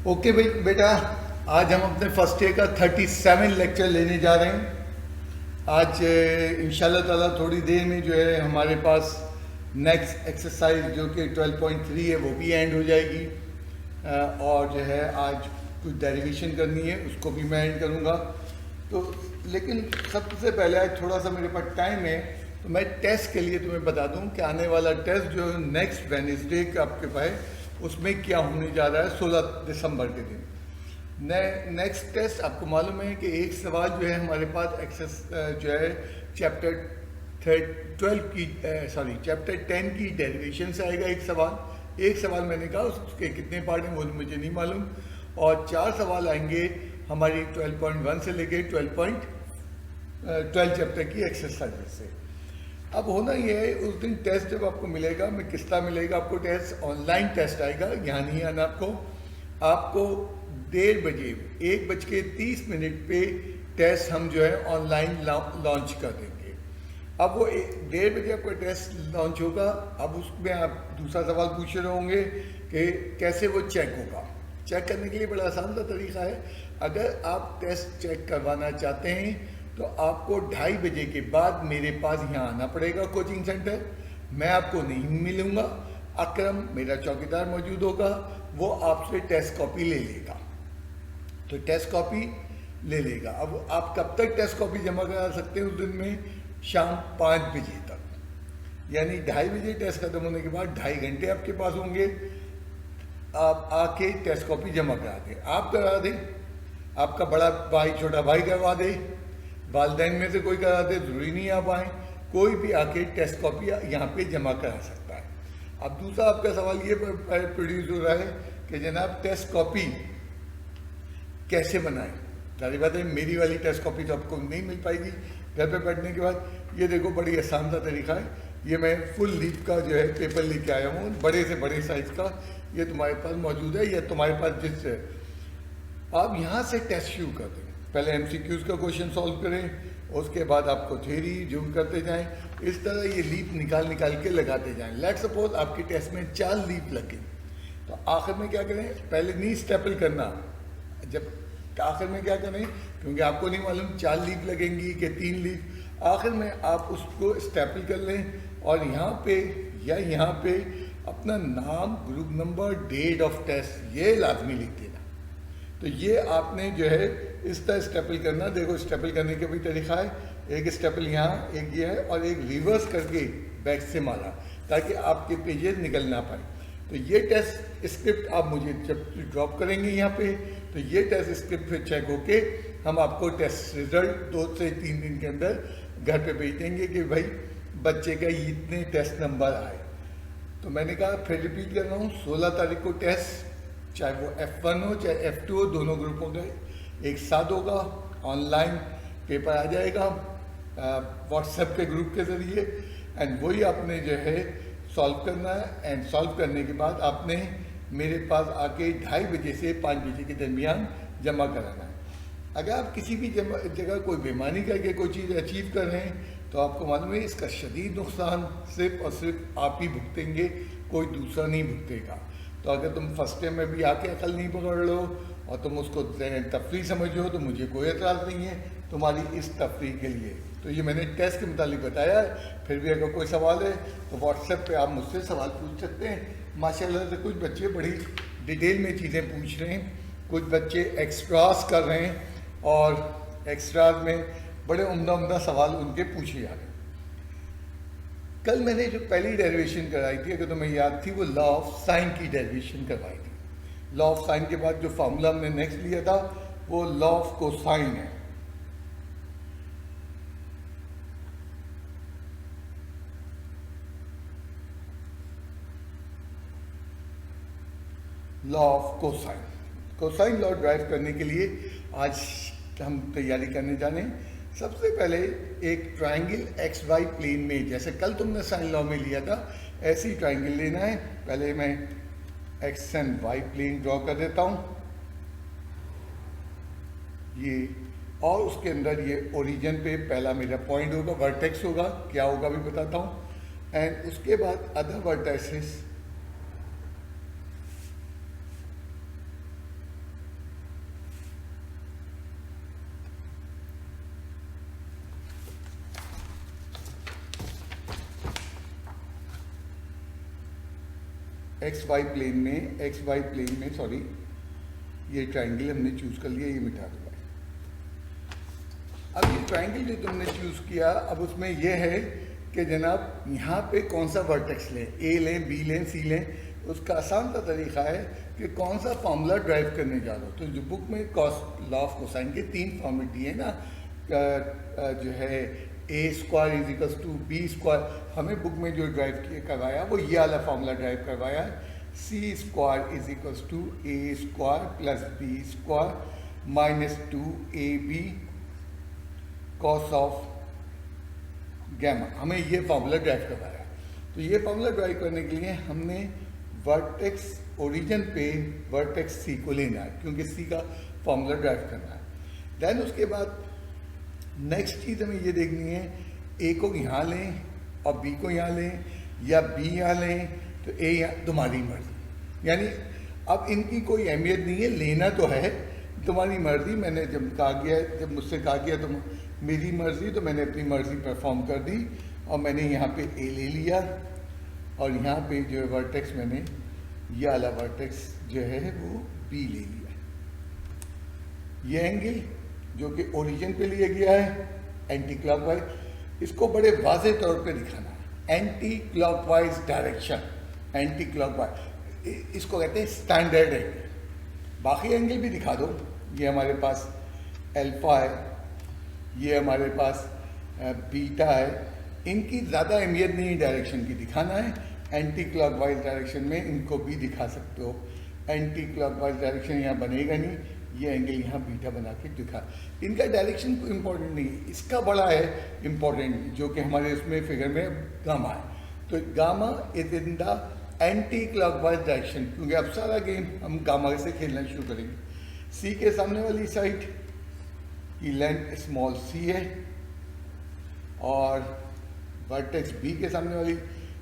Okay भाई बेटा, आज हम अपने फर्स्ट डे का 37 लेक्चर लेने जा रहे हैं। आज इंशाल्लाह ताला थोड़ी देर में जो है हमारे पास नेक्स्ट एक्सरसाइज जो कि 12.3 है वो भी एंड हो जाएगी। और जो है आज कुछ डेरिवेशन करनी है, उसको भी मैं एंड करूँगा। तो लेकिन सबसे पहले आज थोड़ा सा मेरे पास टाइम है, तो मैं टेस्ट के लिए तुम्हें बता दूं कि आने वाला टेस्ट जो नेक्स्ट वेडनेसडे का आपके पास उसमें क्या होने जा रहा है 16 दिसंबर के दिन। नेक्स्ट टेस्ट आपको मालूम है कि एक सवाल जो है हमारे पास एक्सेस जो है चैप्टर 12 की चैप्टर 10 की डेरिवेशन से आएगा। एक सवाल मैंने कहा उसके कितने पार्ट हैं वो मुझे नहीं मालूम, और 4 सवाल आएंगे हमारी 12.1 से लेके 12 चैप्टर की एक्सरसाइज से। अब होना ये है, उस दिन टेस्ट जब आपको मिलेगा, मैं किस तरह मिलेगा आपको टेस्ट, ऑनलाइन टेस्ट आएगा, यहाँ नहीं आना आपको 1:30 बजे 1:30 पे टेस्ट हम जो है ऑनलाइन लॉन्च कर देंगे। अब वो 1:30 बजे आपका टेस्ट लॉन्च होगा। अब उसमें आप दूसरा सवाल पूछ रहे होंगे कि कैसे वो चेक होगा। चेक करने के लिए बड़ा आसान सा तरीका है। अगर आप टेस्ट चेक करवाना चाहते हैं तो आपको 2:30 बजे के बाद मेरे पास यहाँ आना पड़ेगा कोचिंग सेंटर। मैं आपको नहीं मिलूँगा, अकरम मेरा चौकीदार मौजूद होगा, वो आपसे टेस्ट कॉपी ले लेगा। तो टेस्ट कॉपी ले लेगा। अब आप कब तक टेस्ट कॉपी जमा करा सकते हैं उस दिन में? शाम 5 बजे तक, यानी 2:30 बजे टेस्ट खत्म होने के बाद 2.5 घंटे आपके पास होंगे। आप आके टेस्ट कॉपी जमा करा दें, आप करा दें, आपका बड़ा भाई छोटा भाई करवा दे, वालिदैन में से कोई करा दे, ज़रूरी नहीं आप आएँ, कोई भी आके टेस्ट कॉपी यहाँ पे जमा करा सकता है। अब दूसरा आपका सवाल ये प्रोड्यूस हो रहा है कि जनाब टेस्ट कॉपी कैसे बनाएं। सारी बात है, मेरी वाली टेस्ट कॉपी तो आपको नहीं मिल पाएगी घर पे बैठने के बाद। ये देखो बड़ी आसान सा तरीका है, ये मैं फुल लीफ का जो है पेपर लेके आया हूँ, बड़े से बड़े साइज़ का, ये तुम्हारे पास मौजूद है, या तुम्हारे पास जिससे आप यहाँ से टेस्ट शुरू कर दें। पहले MCQs का क्वेश्चन सॉल्व करें, उसके बाद आपको थ्योरी जूम करते जाएं, इस तरह ये लीफ निकाल के लगाते जाएं। लेट सपोज आपके टेस्ट में 4 लीफ लगे, तो आखिर में क्या करें? पहले नहीं स्टेपल करना, जब आखिर में क्या करें, क्योंकि आपको नहीं मालूम 4 लीफ लगेंगी कि 3 लीफ, आखिर में आप उसको स्टेपल कर लें और यहाँ पे या यहाँ पे अपना नाम, group number, date of test ये लाजमी लिख देना। तो ये आपने जो है इस तरह स्टेपल करना। देखो स्टेपल करने का भी तरीका है, एक स्टेपल यहाँ, एक ये है, और एक रिवर्स करके बैक से मारा ताकि आपके पेजेस निकल ना पाए। तो ये टेस्ट स्क्रिप्ट आप मुझे जब ड्रॉप करेंगे यहाँ पे, तो ये टेस्ट स्क्रिप्ट फिर चेक होके हम आपको टेस्ट रिजल्ट 2 से 3 दिन के अंदर घर पे भेज देंगे कि भाई बच्चे का इतने टेस्ट नंबर आए। तो मैंने कहा फिर रिपीट कर रहा हूँ, 16 तारीख को टेस्ट, चाहे वो F1 हो चाहे F2 हो, दोनों ग्रुपों का एक साथ होगा। ऑनलाइन पेपर आ जाएगा व्हाट्सएप के ग्रुप के ज़रिए, एंड वही आपने जो है सॉल्व करना है। एंड सॉल्व करने के बाद आपने मेरे पास आके 2:30 बजे से 5 बजे के दरमियान जमा कराना है। अगर आप किसी भी जगह कोई बेईमानी करके कोई चीज़ अचीव कर रहे हैं तो आपको मालूम है इसका शदीद नुकसान सिर्फ और सिर्फ आप ही भुगतेंगे, कोई दूसरा नहीं भुगतेगा। तो अगर तुम फर्स्ट टाइम में भी आके अकल नहीं पकड़ लो और तुम उसको तफरी समझो तो मुझे कोई एतराज़ नहीं है तुम्हारी इस तफरी के लिए। तो ये मैंने टेस्ट के मुतालिक बताया है। फिर भी अगर कोई सवाल है तो व्हाट्सएप पे आप मुझसे सवाल पूछ सकते हैं। माशाल्लाह से कुछ बच्चे बड़ी डिटेल में चीज़ें पूछ रहे हैं, कुछ बच्चे एक्स्ट्रास कर रहे हैं और एक्स्ट्रास में बड़े उम्दा सवाल उनके पूछे जा रहे हैं। कल मैंने जो पहली डेरिवेशन कराई थी, अगर तुम्हें याद थी, वो लॉ ऑफ साइन की डेरिवेशन करवाई थी। लॉ ऑफ साइन के बाद जो फार्मूला हमने नेक्स्ट लिया था वो लॉ ऑफ कोसाइन है। Law of cosine, cosine law drive करने के लिए आज हम तैयारी करने जाने। सबसे पहले एक ट्रायंगल XY प्लेन में, जैसे कल तुमने साइन लॉ में लिया था, ऐसे ही ट्रायंगल लेना है। पहले मैं X and Y plane draw कर देता हूँ ये, और उसके अंदर ये ओरिजिन पे पहला मेरा पॉइंट होगा, वर्टेक्स होगा, क्या होगा भी बताता हूँ। एंड उसके बाद other vertexes x y plane में सॉरी, ये ट्राइंगल हमने चूज़ कर लिया, ये मिटा दो। अब ये ट्राइंगल जो तुमने चूज़ किया, अब उसमें ये है कि जनाब यहाँ पे कौन सा वर्टेक्स लें, ए लें, बी लें, सी लें। उसका आसान सा तरीका है कि कौन सा फार्मूला ड्राइव करने जा रहा हो। तो जो बुक में लॉ ऑफ कोसाइन के 3 फॉर्मूले दिए ना, जो है A square is equals to B square, हमें बुक में जो ड्राइव करवाया वो ये वाला फार्मूला ड्राइव करवाया है, C square is equals to A square plus B square minus 2ab cos of gamma. हमें ये फार्मूला ड्राइव करवाया। तो ये फार्मूला ड्राइव करने के लिए हमने वर्टेक्स ओरिजिन पे वर्टेक्स सी को लेना है, क्योंकि सी का फार्मूला ड्राइव करना है। देन उसके बाद नेक्स्ट चीज़ हमें ये देखनी है, ए को यहाँ लें और बी को यहाँ लें, या बी यहाँ लें तो ए यहाँ, तुम्हारी मर्जी। यानी अब इनकी कोई अहमियत नहीं है, लेना तो है तुम्हारी मर्जी। मैंने जब मुझसे कहा गया तो मेरी मर्जी, तो मैंने अपनी मर्जी परफॉर्म कर दी और मैंने यहाँ पे ए ले लिया और यहाँ पे जो है वर्टेक्स मैंने ये वाला वर्टेक्स जो है वो बी ले लिया। ये एंगल जो कि ओरिजिन पे लिया गया है एंटी क्लॉकवाइज, इसको बड़े वाजे तौर पे दिखाना है, anti clockwise direction, anti clockwise, इसको कहते हैं स्टैंडर्ड एंगल। बाकी एंगल भी दिखा दो, ये हमारे पास अल्फा है, ये हमारे पास बीटा है, इनकी ज़्यादा अहमियत नहीं डायरेक्शन की, दिखाना है एंटी क्लॉकवाइज डायरेक्शन में इनको भी दिखा सकते हो। एंटी क्लॉकवाइज डायरेक्शन यहाँ बनेगा नहीं, ये एंगल यहाँ बीटा बना के दिखा। इनका डायरेक्शन कोई इम्पोर्टेंट नहीं है, इसका बड़ा है इम्पोर्टेंट, जो कि हमारे उसमें फिगर में गामा है। तो gamma is in the anti clockwise direction, क्योंकि अब सारा गेम हम गामा से खेलना शुरू करेंगे। सी के सामने वाली साइड की लेंथ स्मॉल सी है और वर्टेक्स बी के सामने वाली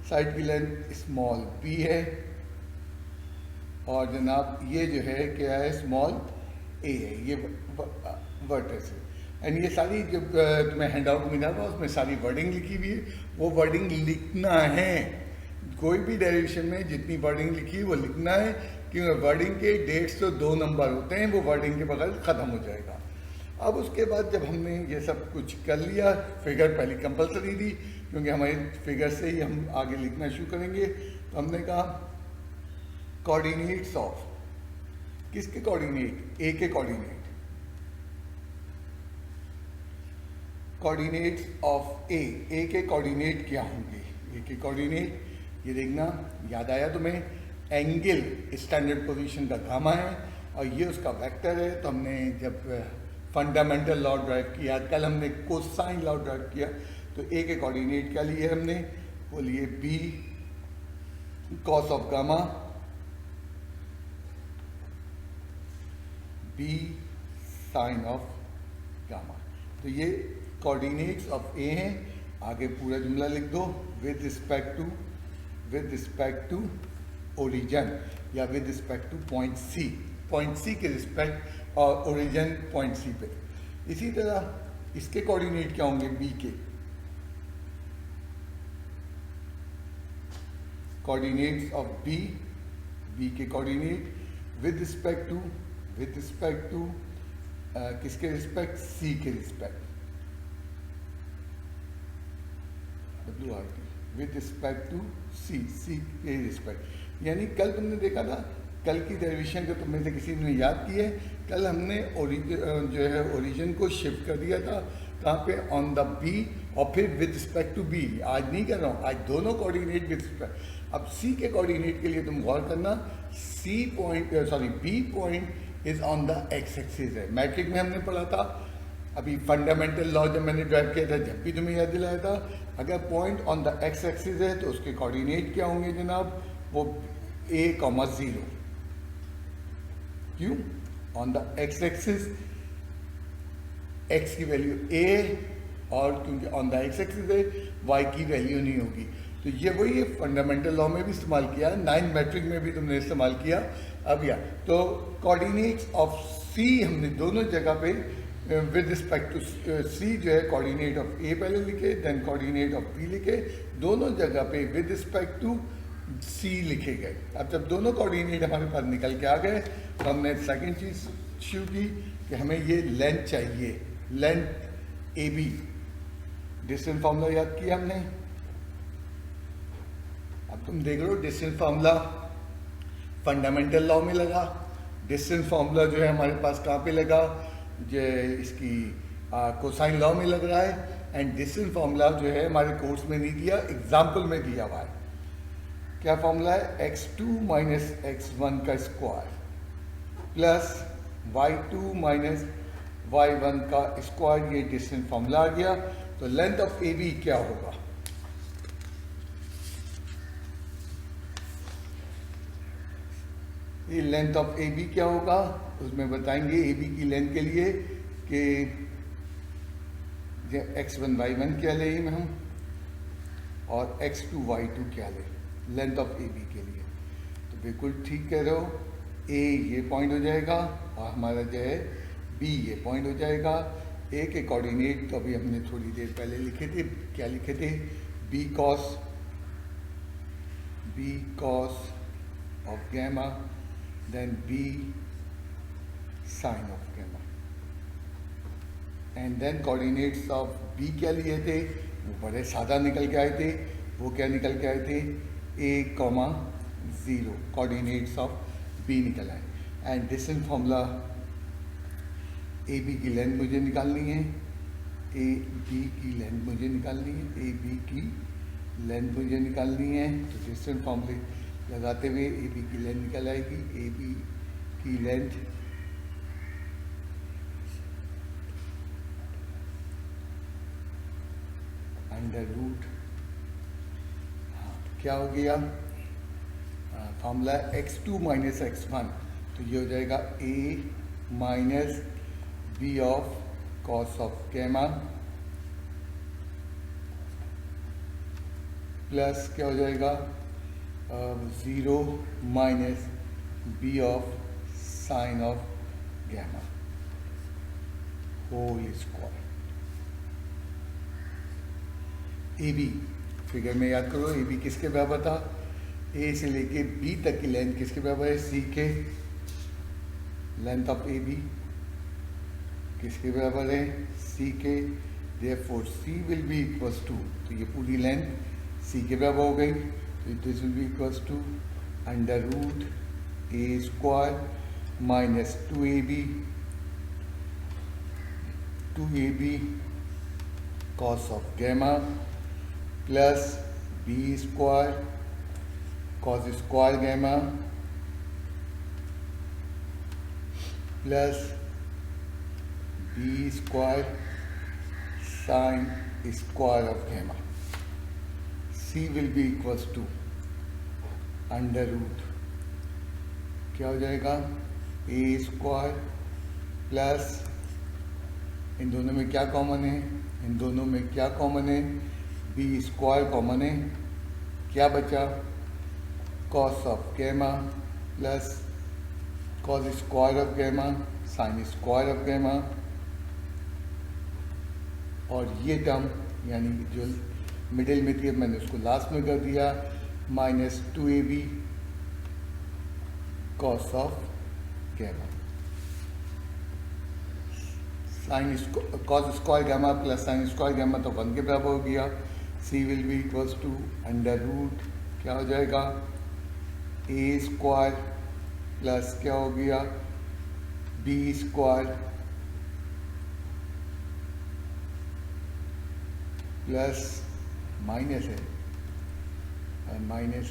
साइड की लेंथ स्मॉल बी है, और जनाब ये जो है क्या है, स्मॉल ए है, ये वर्टेक्स है। एंड ये सारी जो तुम्हें हैंड आउट मिला था उसमें सारी वर्डिंग लिखी हुई है, वो वर्डिंग लिखना है। कोई भी डेरिवेशन में जितनी वर्डिंग लिखी है वो लिखना है, क्योंकि वर्डिंग के 150 2 नंबर होते हैं, वो वर्डिंग के बगैर ख़त्म हो जाएगा। अब उसके बाद जब हमने ये सब कुछ कर लिया, फिगर पहले कंपलसरी थी क्योंकि हमारे फिगर से ही हम आगे लिखना शुरू करेंगे। तो हमने कहा कोऑर्डिनेट्स ऑफ, किसके कोऑर्डिनेट, ए के कोऑर्डिनेट, कोऑर्डिनेट्स ऑफ ए के कोऑर्डिनेट क्या होंगे, ए के कोऑर्डिनेट ये देखना, याद आया तुम्हें, एंगल स्टैंडर्ड पोजीशन का गामा है और ये उसका वेक्टर है। तो हमने जब फंडामेंटल लॉ ड्राइव किया, कल हमने कोसाइन लॉ ड्राइव किया, तो ए के कोऑर्डिनेट क्या लिए हमने, वो लिए B cos of gamma, B sine of gamma. तो ये कोऑर्डिनेट्स ऑफ ए हैं। आगे पूरा जुमला लिख दो, विद रिस्पेक्ट टू ओरिजिन या with respect to point C के रिस्पेक्ट और ओरिजिन पॉइंट सी पे। इसी तरह इसके कोऑर्डिनेट क्या होंगे, बी के कोऑर्डिनेट्स ऑफ बी के कोऑर्डिनेट विद रिस्पेक्ट टू किसके रिस्पेक्ट, सी के respect, WRT with respect to C के रिस्पेक्ट। यानी कल तुमने देखा था, कल की डेरिवेशन को तुमने से किसी ने याद की है, कल हमने जो है ओरिजिन को शिफ्ट कर दिया था कहाँ पे, ऑन द बी, और फिर विद रिस्पेक्ट टू बी। आज नहीं कर रहा हूँ, आज दोनों कोऑर्डिनेट विद रिस्पेक्ट। अब सी के कोऑर्डिनेट के लिए तुम गौर करना, B point is on the x axis है। मैट्रिक में हमने पढ़ा था, अभी फंडामेंटल लॉ जब मैंने ड्राइव किया था जब भी तुम्हें याद दिलाया था, अगर point on the x axis है तो उसके कोऑर्डिनेट क्या होंगे जनाब, वो a,0। क्यों, on the x axis x की वैल्यू a, और क्योंकि ऑन द एक्स एक्सिस है y की वैल्यू नहीं होगी। तो ये वही है, फंडामेंटल लॉ में भी इस्तेमाल किया, 9th मैट्रिक में भी तुमने इस्तेमाल किया। अब या तो कोऑर्डिनेट्स ऑफ सी हमने दोनों जगह पे विद रिस्पेक्ट टू सी जो है कोऑर्डिनेट ऑफ ए पहले लिखे, देन कोऑर्डिनेट ऑफ बी लिखे, दोनों जगह पे विद रिस्पेक्ट टू सी लिखे गए। अब जब दोनों कोऑर्डिनेट हमारे पास निकल के आ गए तो हमने सेकंड चीज़ शुरू की कि हमें ये लेंथ चाहिए, length A B. Distance formula याद किया हमने। अब तुम देख रहे हो डिस्टेंस फार्मूला फंडामेंटल लॉ में लगा, डिस्टेंस फार्मूला जो है हमारे पास कहाँ पे लगा, जो इसकी कोसाइन लॉ में लग रहा है। एंड डिस्टेंस फार्मूला जो है हमारे कोर्स में नहीं दिया, एग्जाम्पल में दिया हुआ है। क्या फॉर्मूला है, x2 माइनस x1 का square plus y2 minus y1 का स्क्वायर, ये डिस्टेंस फॉर्मूला आ गया। तो लेंथ ऑफ ए बी क्या होगा, ये लेंथ ऑफ ए बी क्या होगा, उसमें बताएंगे ए बी की लेंथ के लिए कि x1 y1 क्या ले हम और x2 y2 क्या ले, लेंथ ऑफ ए बी के लिए। तो बिल्कुल ठीक कह रहे हो, ए ये पॉइंट हो जाएगा और हमारा जो है बी ये पॉइंट हो जाएगा। ए के कोऑर्डिनेट तो अभी हमने थोड़ी देर पहले लिखे थे, क्या लिखे थे, B cos of gamma then B sine of gamma and then coordinates of B क्या लिए थे, वो बड़े सादा निकल के आए थे। वो क्या निकल के आए थे, a,0 कोऑर्डिनेट्स ऑफ बी निकल आए। And distance formula A B की लेंथ मुझे निकालनी है, ए बी की लेंथ मुझे निकालनी है, ए बी की लेंथ मुझे निकालनी है। तो डिस्टेंस फॉर्मूले लगाते हुए ए बी की लेंथ निकल आएगी, ए बी की लेंथ अंडर रूट, क्या हो गया फॉर्मूला x2 माइनस x1, तो ये हो जाएगा a minus B of cos of gamma plus क्या हो जाएगा 0 minus B of sine of gamma whole square. A B figure में याद करो, ए बी किसके बराबर था, ए से लेके बी तक की लेंथ किसके बराबर है, सी के। लेंथ ऑफ ए बी किसके बराबर है, सी के। Therefore C will be equals to, तो ये पूरी लेंथ सी के बराबर हो गई, तो this will be equals to under root A square minus 2ab cos of gamma plus B square cos square gamma plus B square sine square of gamma. C will be equals to under root क्या हो जाएगा, A square plus इन दोनों में क्या common है, इन दोनों में क्या कॉमन है, बी स्क्वायर कॉमन है, क्या बचा cos of gamma plus cos square of gamma sine square of gamma, और ये टर्म यानी जो मिडिल में थी मैंने उसको लास्ट में कर दिया, minus 2ab cos of gamma sine cos square gamma plus sine square gamma तो 1 के बराबर हो गया। C will be equals to under root क्या हो जाएगा, ए स्क्वायर प्लस क्या हो गया, बी स्क्वायर प्लस माइनस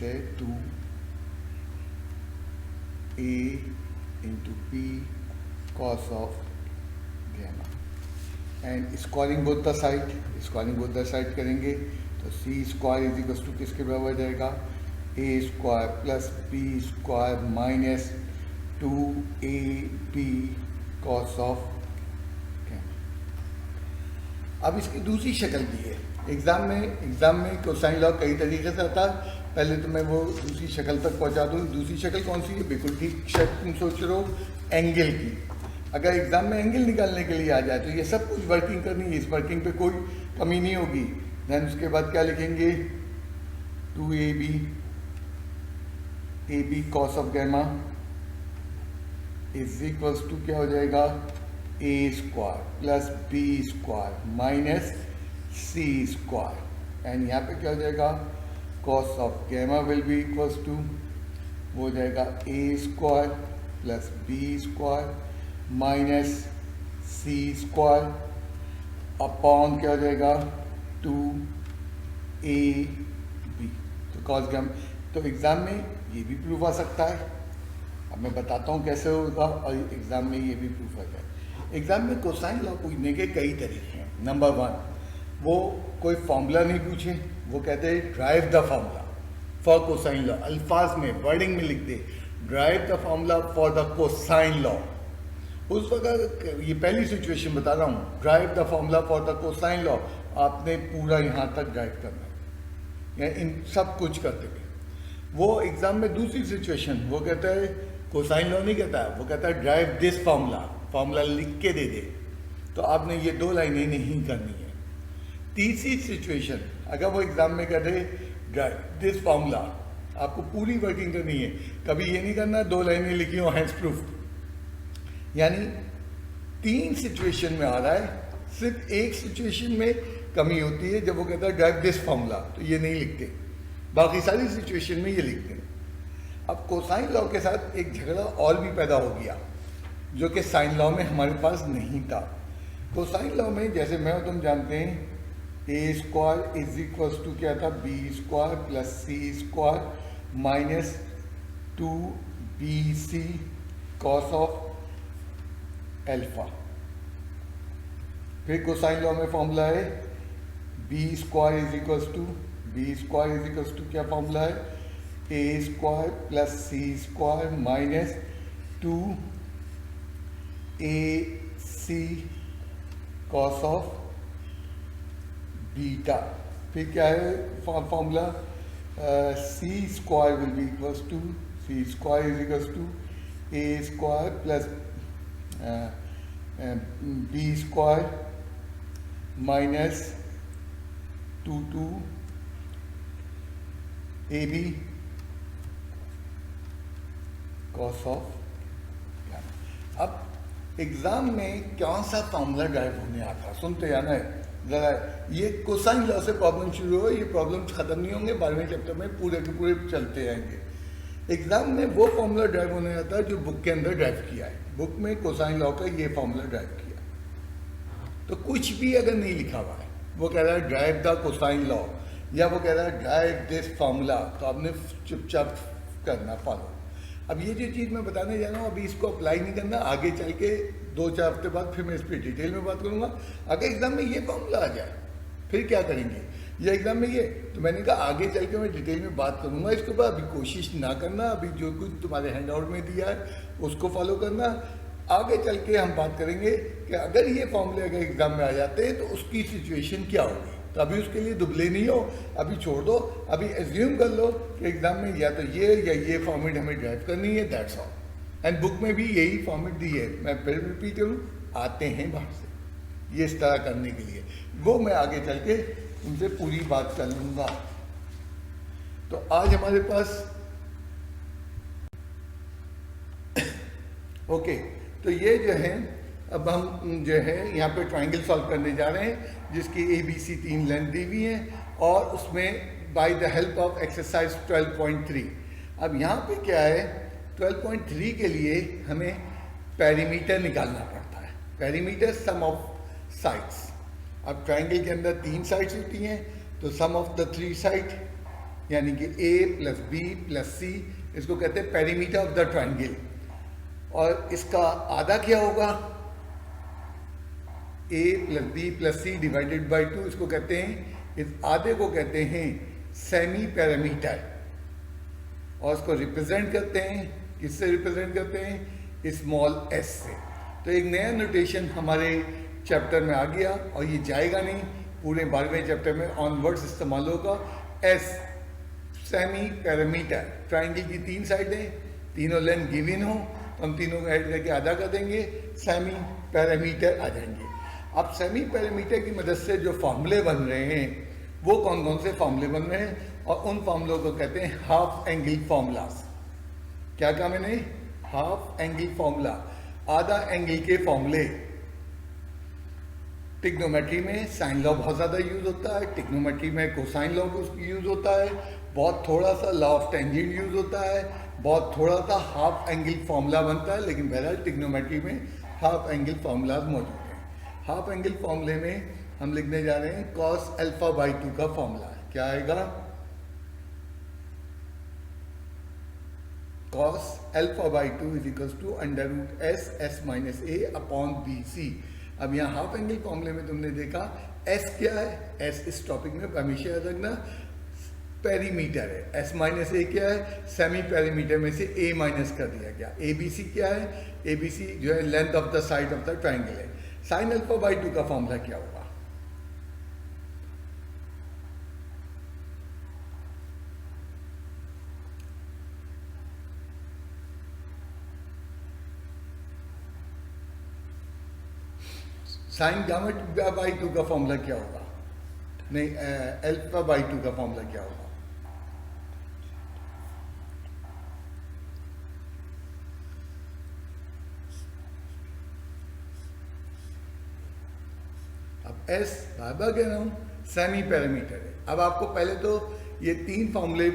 है 2 A into P cos of gamma and squaring both the side करेंगे तो C square is equal to किसके बराबर हो जाएगा, A square plus B square minus 2ab cos of gamma. अब इसकी दूसरी शक्ल भी है, एग्ज़ाम में कोसाइन लॉ कई तरीके से आता है, पहले तो मैं वो दूसरी शक्ल तक पहुंचा दूँ। दूसरी शक्ल कौन सी है, बिल्कुल ठीक शायद तुम सोच रहे हो एंगल की। अगर एग्ज़ाम में एंगल निकालने के लिए आ जाए तो ये सब कुछ वर्किंग करनी है, इस वर्किंग पे कोई कमी नहीं होगी। देन उसके बाद क्या लिखेंगे, 2ab A B cos of gamma is equals to क्या हो जाएगा, A square plus B square minus C square, and यहाँ पे क्या हो जाएगा, cos of gamma will be equals to, वो हो जाएगा A square plus B square minus C square upon क्या हो जाएगा, 2ab। तो कॉस गैमा, तो एग्ज़ाम में ये भी प्रूफ आ सकता है। अब मैं बताता हूँ कैसे होगा, और एग्ज़ाम में ये भी प्रूफ आ जाए। एग्ज़ाम में कोसाइन लॉ पूछने के कई तरीके हैं। नंबर 1, वो कोई फॉर्मूला नहीं पूछे, वो कहते हैं drive the formula for cosine law, अल्फाज में वर्डिंग में लिख they drive the formula for the cosine law. उस वक्त ये पहली सिचुएशन बता रहा हूँ, drive the formula for the cosine law, आपने पूरा यहाँ तक ड्राइव करना है, या इन सब कुछ करते हुए। वो एग्जाम में दूसरी सिचुएशन, वो कहता है कोसाइन लॉ नहीं कहता है, वो कहता है ड्राइव दिस फॉर्मूला, फॉर्मूला लिख के दे दे, तो आपने ये 2 लाइनें नहीं करनी है। तीसरी सिचुएशन, अगर वो एग्जाम में कहते ड्राइव दिस फॉर्मूला, आपको पूरी वर्किंग करनी है, कभी ये नहीं करना 2 लाइनें लिखी हो हैंड्स प्रूफ। यानी 3 सिचुएशन में आ रहा है, सिर्फ एक सिचुएशन में कमी होती है जब वो कहता है ड्राइव दिस फॉर्मूला, तो ये नहीं लिखते, बाकी सारी सिचुएशन में ये लिखते हैं। अब कोसाइन लॉ के साथ एक झगड़ा और भी पैदा हो गया, जो कि साइन लॉ में हमारे पास नहीं था। कोसाइन लॉ में जैसे मैं और तुम जानते हैं, A square is equals to क्या था, B square plus C square minus 2bc cos of alpha. फिर कोसाइन लॉ में फॉर्मूला है B square is equals to, B square is equals to क्या फॉर्मूला है, A square plus C square minus 2ac cos of beta. फिर क्या है formula, C square will be equals to, C square is equals to A square plus B square minus 2ab cos of. अब exam में कौन सा formula drive होने आता, सुनते जाना है जरा। ये कोसाइन लॉ से प्रॉब्लम शुरू हो, ये प्रॉब्लम्स खत्म नहीं होंगे, 12वें चैप्टर में पूरे के पूरे चलते जाएंगे। एग्जाम में वो फॉर्मूला ड्राइव होने आता है जो बुक के अंदर ड्राइव किया है। बुक में कोसाइन लॉ का ये फॉर्मूला ड्राइव किया, तो कुछ भी अगर नहीं लिखा हुआ है, वो कह रहा है ड्राइव द कोसाइन लॉ, या वो कह रहा है ड्राइव दिस फॉर्मूला, तो आपने चुपचाप करना फॉलो। अब ये जो चीज़ मैं बताने जा रहा हूँ, अभी इसको अप्लाई नहीं करना, आगे चल के 2-4 हफ्ते बाद फिर मैं इस पर डिटेल में बात करूँगा। अगर एग्जाम में ये फॉर्मूला आ जाए फिर क्या करेंगे, ये एग्जाम में ये, तो मैंने कहा आगे चल के मैं डिटेल में बात करूँगा इसके ऊपर। अभी कोशिश ना करना, अभी जो कुछ तुम्हारे हैंड आउट में दिया है उसको फॉलो करना। आगे चल के हम बात करेंगे कि अगर ये फॉर्मूले अगर एग्जाम में आ जाते हैं तो उसकी सिचुएशन क्या होगी। तो अभी उसके लिए दुबले नहीं हो, अभी छोड़ दो, अभी एज्यूम कर लो कि एग्जाम में या तो ये या ये फॉर्मेट हमें ड्राइव करनी है, दैट्स ऑल। एंड बुक में भी यही फॉर्मेट दी है, मैं फिर रिपीट करूँ, आते हैं बाहर से ये इस तरह करने के लिए, वो मैं आगे चल के उनसे पूरी बात कर लूँगा। तो आज हमारे पास ओके, तो ये जो है अब हम जो है यहाँ पे ट्राइंगल सॉल्व करने जा रहे हैं जिसकी ABC 3 लेंथ दी हुई है, और उसमें by the help of exercise 12.3। अब यहाँ पे क्या है, 12.3 के लिए हमें पेरीमीटर निकालना पड़ता है। Perimeter sum of sides. अब ट्राइंगल के अंदर 3 साइड्स होती हैं, तो सम ऑफ द 3 साइड यानी कि A + B + C, इसको कहते हैं पेरीमीटर ऑफ द ट्राइंगल। और इसका आधा क्या होगा, A + B + C divided by 2, इसको कहते हैं, इस आधे को कहते हैं सेमी पैरामीटर। और इसको रिप्रेजेंट करते हैं, किससे रिप्रेजेंट करते हैं, स्मॉल s से। तो एक नया नोटेशन हमारे चैप्टर में आ गया, और ये जाएगा नहीं, पूरे 12वें चैप्टर में ऑनवर्ड्स इस्तेमाल होगा। s सेमी पैरामीटर, ट्राइंगल की 3 साइडें, तीनों लेंथ गिवन हो, हम तीनों को ऐड करके आधा कर देंगे, सेमी पैरामीटर आ जाएंगे। अब सेमी पैरामीटर की मदद से जो फॉर्मूले बन रहे हैं वो कौन कौन से फॉर्मूले बन रहे हैं, और उन फॉर्मूलों को कहते हैं हाफ एंगल फॉर्मूलास। क्या कहा मैंने? हाफ एंगल फॉर्मूला, आधा एंगल के फॉर्मूले। टिग्नोमेट्री में साइन लॉ बहुत ज़्यादा यूज होता है, टिग्नोमेट्री में कोसाइन लॉ यूज होता है, बहुत थोड़ा सा लॉ ऑफ टेंजेंट यूज होता है, बहुत थोड़ा सा हाफ एंगल फॉर्मूला बनता है, लेकिन बहरहाल टिग्नोमेट्री में हाफ एंगल फॉर्मूलाज मौजूद हैं। हाफ एंगल फॉर्मूले में हम लिखने जा रहे हैं cos अल्फा बाई 2 का फॉर्मूला। क्या आएगा? cos alpha by 2 is equal to under root S S minus A upon B C. अब यहाँ हाफ एंगल फॉर्मूले में तुमने देखा एस क्या है? एस इस टॉपिक में हमेशा याद रखना पेरीमीटर है, एस माइनस ए क्या है? सेमी पेरीमीटर में से ए माइनस कर दिया गया। ए बी सी क्या है? ए बी सी जो है length of the side of the triangle है। साइन अल्फा बाई 2 का फॉर्मूला क्या होगा? साइन गामा बाई 2 का फॉर्मूला क्या होगा? नहीं, अल्फा बाई 2 का फॉर्मूला क्या होगा? अब एस बार बार कह रहा हूं सेमी पैरामीटर है। अब आपको पहले तो ये 3 फॉर्मूले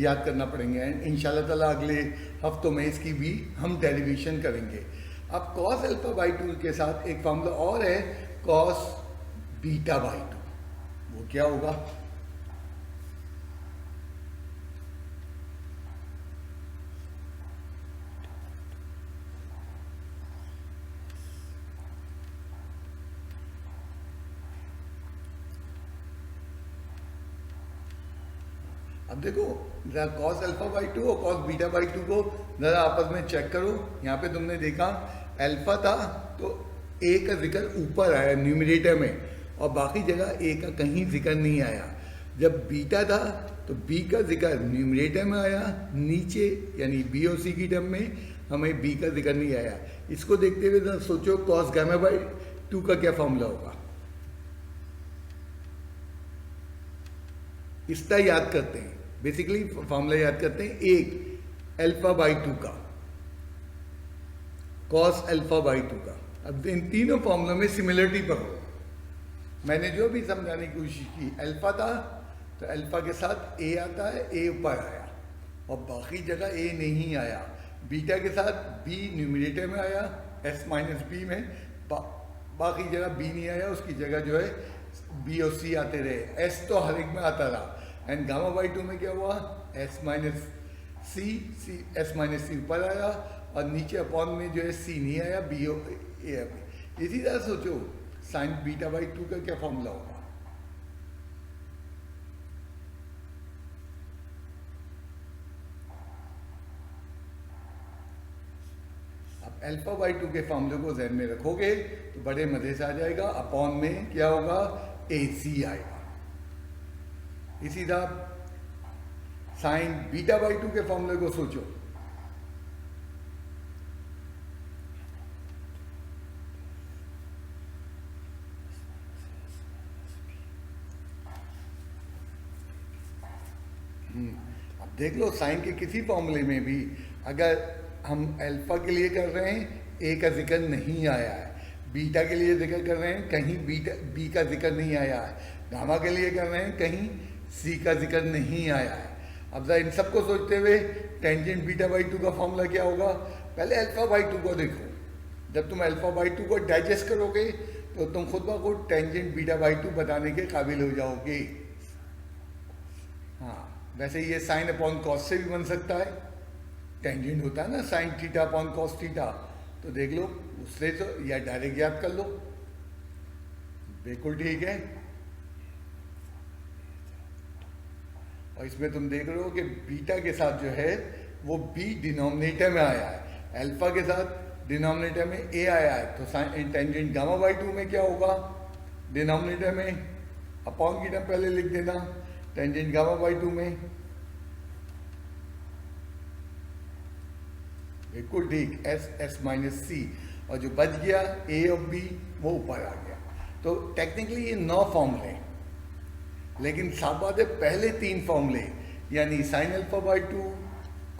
याद करना पड़ेंगे एंड इंशाल्लाह ताला अगले हफ्तों में इसकी भी हम डेरिवेशन करेंगे। अब cos अल्फा बाई 2 के साथ एक फॉर्मूला और है cos बीटा बाई 2। वो क्या होगा? अब देखो जरा cos अल्फा बाई 2 और cos बीटा बाई 2 को जरा आपस में चेक करो। यहाँ पे तुमने देखा अल्फा था तो ए का जिक्र ऊपर आया न्यूमरेटर में और बाकी जगह ए का कहीं जिक्र नहीं आया। जब बीटा था तो बी का जिक्र न्यूमरेटर में आया, नीचे यानी बी और सी की टर्म में हमें बी का जिक्र नहीं आया। इसको देखते हुए जरा सोचो cos गामा बाई 2 का क्या फॉर्मूला होगा? इसका याद करते हैं, बेसिकली फॉर्मूला याद करते हैं एक अल्फा बाई 2 का, cos अल्फा बाई 2 का। अब इन तीनों फॉर्मूलों में सिमिलरिटी पकड़ो। मैंने जो भी समझाने की कोशिश की, अल्फा था तो अल्फा के साथ ए आता है, ए ऊपर आया और बाकी जगह ए नहीं आया। बीटा के साथ बी न्यूमरेटर में आया एस माइनस बी में, बाकी जगह बी नहीं आया, उसकी जगह जो है बी और सी आते रहे। एस तो हर एक में आता रहा एंड गामा बाई 2 में क्या हुआ? S minus C S minus C ऊपर आया और नीचे अपॉन में जो है सी नहीं आया, बी ए। इसी तरह सोचो साइन बीटा बाई 2 का क्या फॉर्मूला होगा? अब अल्फा बाई 2 के फॉर्मूले को ज़हन में रखोगे तो बड़े मजे से आ जाएगा। अपॉन में क्या होगा? ए सी आएगा। इसी तरह साइन बीटा बाई 2 के फॉर्मूले को सोचो। अब देख लो साइन के किसी फॉर्मूले में भी अगर हम अल्फा के लिए कर रहे हैं ए का जिक्र नहीं आया है, बीटा के लिए जिक्र कर रहे हैं कहीं बी का जिक्र नहीं आया है, गामा के लिए कर रहे हैं कहीं सी का जिक्र नहीं आया है। अब जरा इन सबको सोचते हुए टेंजेंट बीटा बाई 2 का फॉर्मूला क्या होगा? पहले अल्फा बाई 2 को देखो। जब तुम अल्फा बाई 2 को डाइजेस्ट करोगे तो तुम खुद ब खुद टेंजेंट बीटा बाई 2 बताने के काबिल हो जाओगे। हाँ, वैसे ये साइन अपॉन कॉस से भी बन सकता है। टेंजेंट होता है ना sine theta upon cos theta, तो देख लो उससे तो या डायरेक्ट याद कर लो, बिल्कुल ठीक है। और इसमें तुम देख रहे हो कि बीटा के साथ जो है वो बी डिनोमिनेटर में आया है, अल्फा के साथ डिनोमिनेटर में ए आया है, तो साइन टेंजेंट गामा बाई 2 में क्या होगा? डिनोमिनेटर में अपॉन की टर्म पहले लिख देना, टेंजेंट गामा बाई 2 में, बिल्कुल ठीक, एस माइनस सी, और जो बच गया ए और बी वो ऊपर आ गया। तो टेक्निकली ये 9 फॉर्मूले, लेकिन साफ बात है पहले 3 फॉर्मूले यानी sine alpha by 2,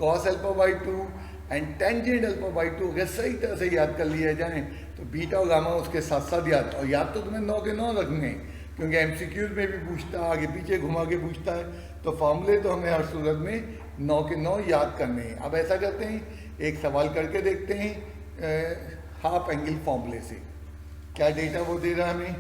cos alpha by two and tangent alpha by two अगर सही तरह से याद कर लिया जाए तो बीटा और गामा उसके साथ साथ याद, और याद तो तुम्हें 9 के 9 रखने हैं क्योंकि एमसीक्यूज में भी पूछता है, आगे पीछे घुमा के पूछता है, तो फॉर्मूले तो हमें हर सूरत में 9 के 9 याद करने हैं। अब ऐसा करते हैं, एक सवाल करके देखते हैं हाफ एंगल फॉर्मूले से। क्या डेटा वो दे रहा है हमें?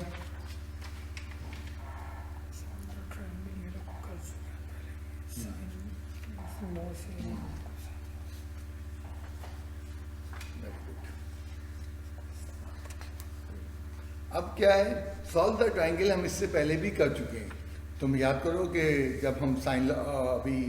अब क्या है, सॉल्व द ट्रायंगल हम इससे पहले भी कर चुके हैं। तुम याद करो कि जब हम साइन अभी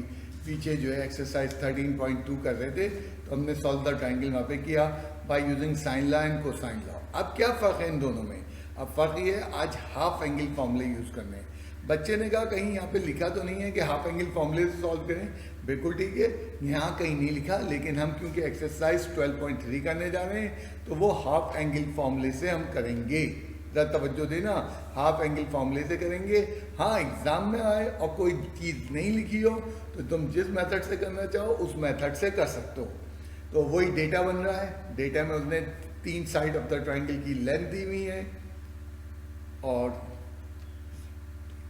पीछे जो है एक्सरसाइज 13.2 कर रहे थे तो हमने सॉल्व द ट्रायंगल वहाँ पे किया by using sine law and cosine law. अब क्या फ़र्क है इन दोनों में? अब फ़र्क ये है आज हाफ एंगल फॉर्मूले यूज़ करने हैं। बच्चे ने कहा कहीं यहाँ पे लिखा तो नहीं है कि हाफ एंगल फॉर्मूले से सॉल्व करें। बिल्कुल ठीक है, यहाँ कहीं नहीं लिखा, लेकिन हम क्योंकि एक्सरसाइज 12.3 करने जा रहे हैं तो वो हाफ एंगल फॉर्मूले से हम करेंगे। ज़रा तवज्जो देना, हाफ एंगल फॉर्मूले से करेंगे। हाँ, एग्ज़ाम में आए और कोई चीज़ नहीं लिखी हो तो तुम जिस मेथड से करना चाहो उस मेथड से कर सकते हो। तो वही डेटा बन रहा है। डेटा में उसने 3 साइड ऑफ द ट्रायंगल की लेंथ दी हुई है और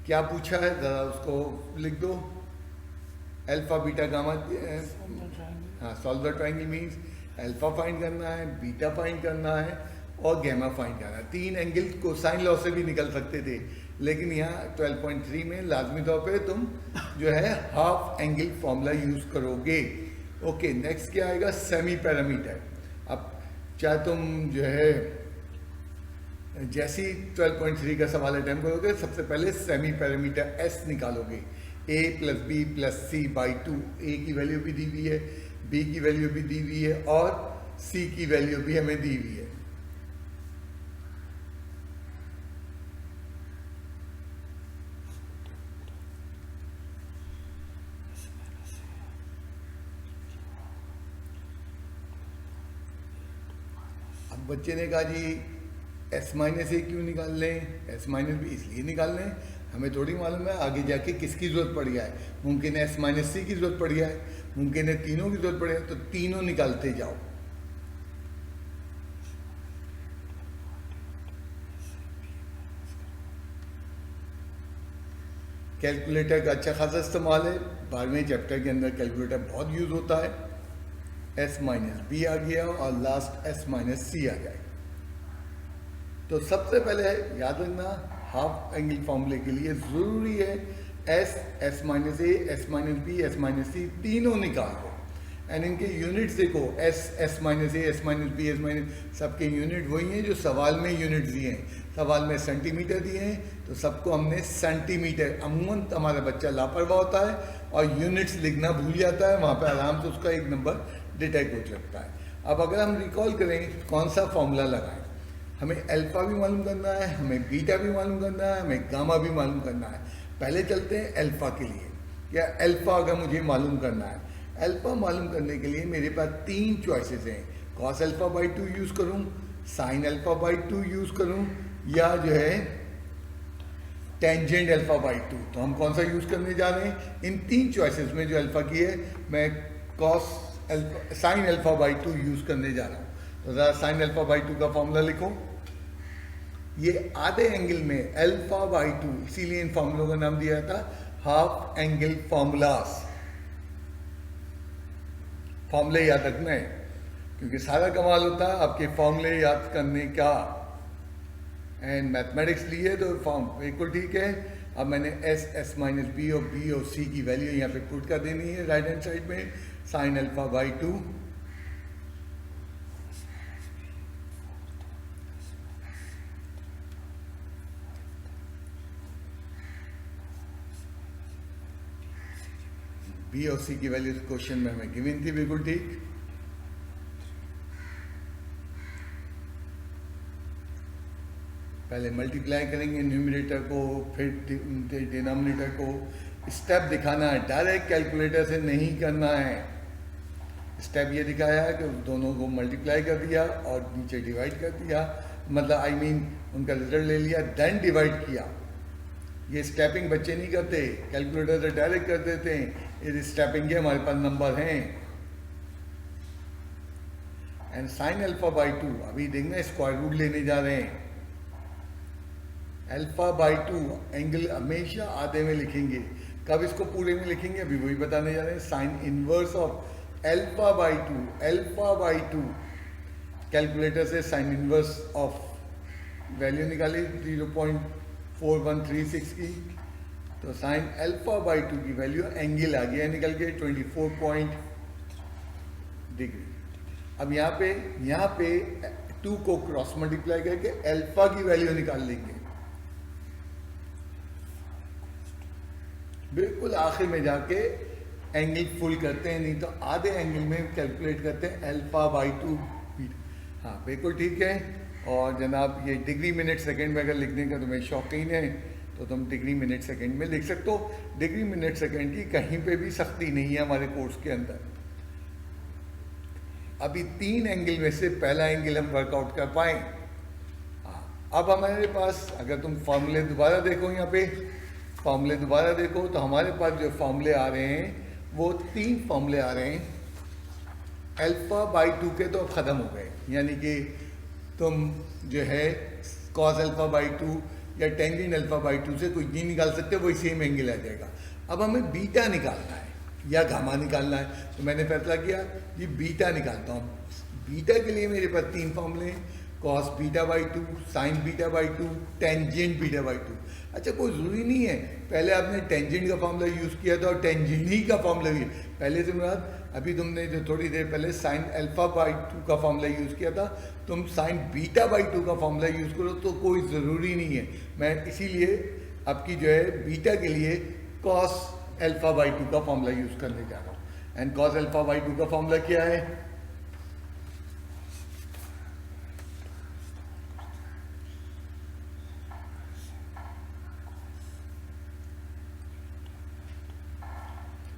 क्या पूछा है ज़रा उसको लिख दो। अल्फा बीटा गामा, हाँ, solve the triangle means alpha find करना है, बीटा फाइंड करना है और गैमा फाइंड करना है। 3 एंगल कोसाइन लॉ से भी निकल सकते थे, लेकिन यहाँ 12.3 में लाजमी तौर पे तुम जो है हाफ एंगल फॉर्मूला यूज़ करोगे। ओके, नेक्स्ट क्या आएगा? Semi parameter. अब चाहे तुम जो है जैसी 12.3 का सवाल अटैम्प्ट करोगे सबसे पहले सेमी पैरामीटर एस निकालोगे। a + b + c by 2। ए की वैल्यू भी दी हुई है, बी की वैल्यू भी दी हुई है और सी की वैल्यू भी हमें दी हुई है। अब बच्चे ने कहा जी S-A क्यों निकाल लें, S-B इसलिए निकाल लें, हमें थोड़ी मालूम है आगे जाके किसकी ज़रूरत पड़ गया है। मुमकिन है S-C की ज़रूरत पड़ गया है, मुमकिन है तीनों की ज़रूरत पड़ गया, तो तीनों निकालते जाओ। कैलकुलेटर का अच्छा खासा इस्तेमाल है, 12वें चैप्टर के अंदर कैलकुलेटर बहुत यूज़ होता है। S-B आ गया और लास्ट S-C आ जाए। तो सबसे पहले याद रखना हाफ एंगल फॉर्मूले के लिए ज़रूरी है S, S-A, S-B, S-C तीनों निकाल दो। एंड इनके यूनिट्स देखो, S, S-A, S-B, S- सबके यूनिट वही हैं जो सवाल में यूनिट दिए हैं। सवाल में सेंटीमीटर दिए हैं तो सबको हमने सेंटीमीटर। अमूमन हमारा बच्चा लापरवाह होता है और यूनिट्स लिखना भूल जाता है, वहाँ पर आराम से उसका एक नंबर डिटेक्ट हो सकता है। अब अगर हम रिकॉल करें कौन सा फॉर्मूला लगाएं, हमें अल्फा भी मालूम करना है, हमें बीटा भी मालूम करना है, हमें गामा भी मालूम करना है। पहले चलते हैं अल्फा के लिए। क्या अल्फा अगर मुझे मालूम करना है, अल्फा मालूम करने के लिए मेरे पास 3 चॉइसेस हैं। कॉस अल्फा बाई 2 यूज़ करूँ, साइन अल्फा बाई 2 यूज़ करूँ या जो है टेंजेंट अल्फा बाई 2। तो हम कौन सा यूज़ करने जा रहे हैं? इन 3 चॉइसेस में जो अल्फा की है मैं cos alpha sine alpha by 2 use करने जा रहा हूँ। तो ज़रा साइन अल्फा बाई 2 का फॉर्मूला लिखो। ये आधे एंगल में अल्फा बाई 2, इसीलिए इन फॉर्मूलों का नाम दिया था हाफ एंगल फॉर्मूलास। फॉर्मूले याद रखना है क्योंकि सारा कमाल होता है आपके फॉर्मूले याद करने का। एंड मैथमेटिक्स लिए तो फॉर्म बिल्कुल ठीक है। अब मैंने S-B और B और C की वैल्यू यहाँ पे पुट कर देनी है राइट हैंड साइड में। साइन अल्फा बाई 2 B और C की वैल्यू क्वेश्चन में हमें गिवन थी, बिल्कुल ठीक। पहले मल्टीप्लाई करेंगे न्यूमरेटर को, फिर डिनोमिनेटर को। स्टेप दिखाना है, डायरेक्ट कैलकुलेटर से नहीं करना है। स्टेप ये दिखाया है कि दोनों को मल्टीप्लाई कर दिया और नीचे डिवाइड कर दिया, मतलब उनका रिजल्ट ले लिया देन डिवाइड किया। ये स्टेपिंग बच्चे नहीं करते, कैलकुलेटर से डायरेक्ट कर देते हैं। ये स्टेपिंग के हमारे पास नंबर हैं and sine alpha by two, अभी देखना स्क्वायर रूट लेने जा रहे हैं, अल्फा बाई टू एंगल हमेशा आधे में लिखेंगे, कब इसको पूरे में लिखेंगे अभी वही बताने जा रहे हैं। Sine inverse of alpha by two, alpha by two, calculator से साइन इनवर्स ऑफ वैल्यू निकाली 0.4136 की, तो साइन अल्फा बाई टू की वैल्यू एंगल आ गया निकल के 24 डिग्री। अब यहाँ पे 2 को क्रॉस मल्टीप्लाई करके अल्फा की वैल्यू निकाल लेंगे, बिल्कुल आखिर में जाके एंगल फुल करते हैं, नहीं तो आधे एंगल में कैलकुलेट करते हैं अल्फा बाई टू। हाँ बिल्कुल ठीक है। और जनाब ये डिग्री मिनट सेकंड में अगर लिखने का तुम्हें शौकीन है तो तुम डिग्री मिनट सेकंड में लिख सकते हो। डिग्री मिनट सेकंड की कहीं पे भी सख्ती नहीं है हमारे कोर्स के अंदर। अभी 3 एंगल में से पहला एंगल हम वर्कआउट कर पाए। अब हमारे पास अगर तुम फॉर्मूले दोबारा देखो, यहाँ पे फॉर्मूले दोबारा देखो तो हमारे पास जो फॉर्मूले आ रहे हैं वो 3 फॉर्मूले आ रहे हैं। अल्फा बाई 2 के तो अब ख़त्म हो गए, यानी कि तुम जो है कॉस अल्फा बाई 2 या टेंजेंट अल्फा बाई 2 से कोई नहीं निकाल सकते, वही सेम एंगल आ जाएगा। अब हमें बीटा निकालना है या गामा निकालना है, तो मैंने फैसला किया ये बीटा निकालता हूँ। बीटा के लिए मेरे पास 3 फॉर्मूले हैं, cos beta by 2, sign beta by 2, tangent beta by 2। अच्छा कोई ज़रूरी नहीं है पहले आपने टेंजेंट का फॉर्मूला यूज़ किया था और टेंजेंट ही का फॉर्मूला भी पहले से मुराद, अभी तुमने जो थोड़ी देर पहले साइन अल्फा बाई 2 का फॉर्मूला यूज़ किया था, तुम साइन बीटा बाई 2 का फॉर्मूला यूज़ करो तो कोई ज़रूरी नहीं है। मैं इसीलिए आपकी जो है बीटा के लिए कॉस अल्फा बाई 2 का फॉर्मूला यूज़ करने जा रहा हूँ। एंड कॉस अल्फा बाई 2 का फॉर्मूला क्या है?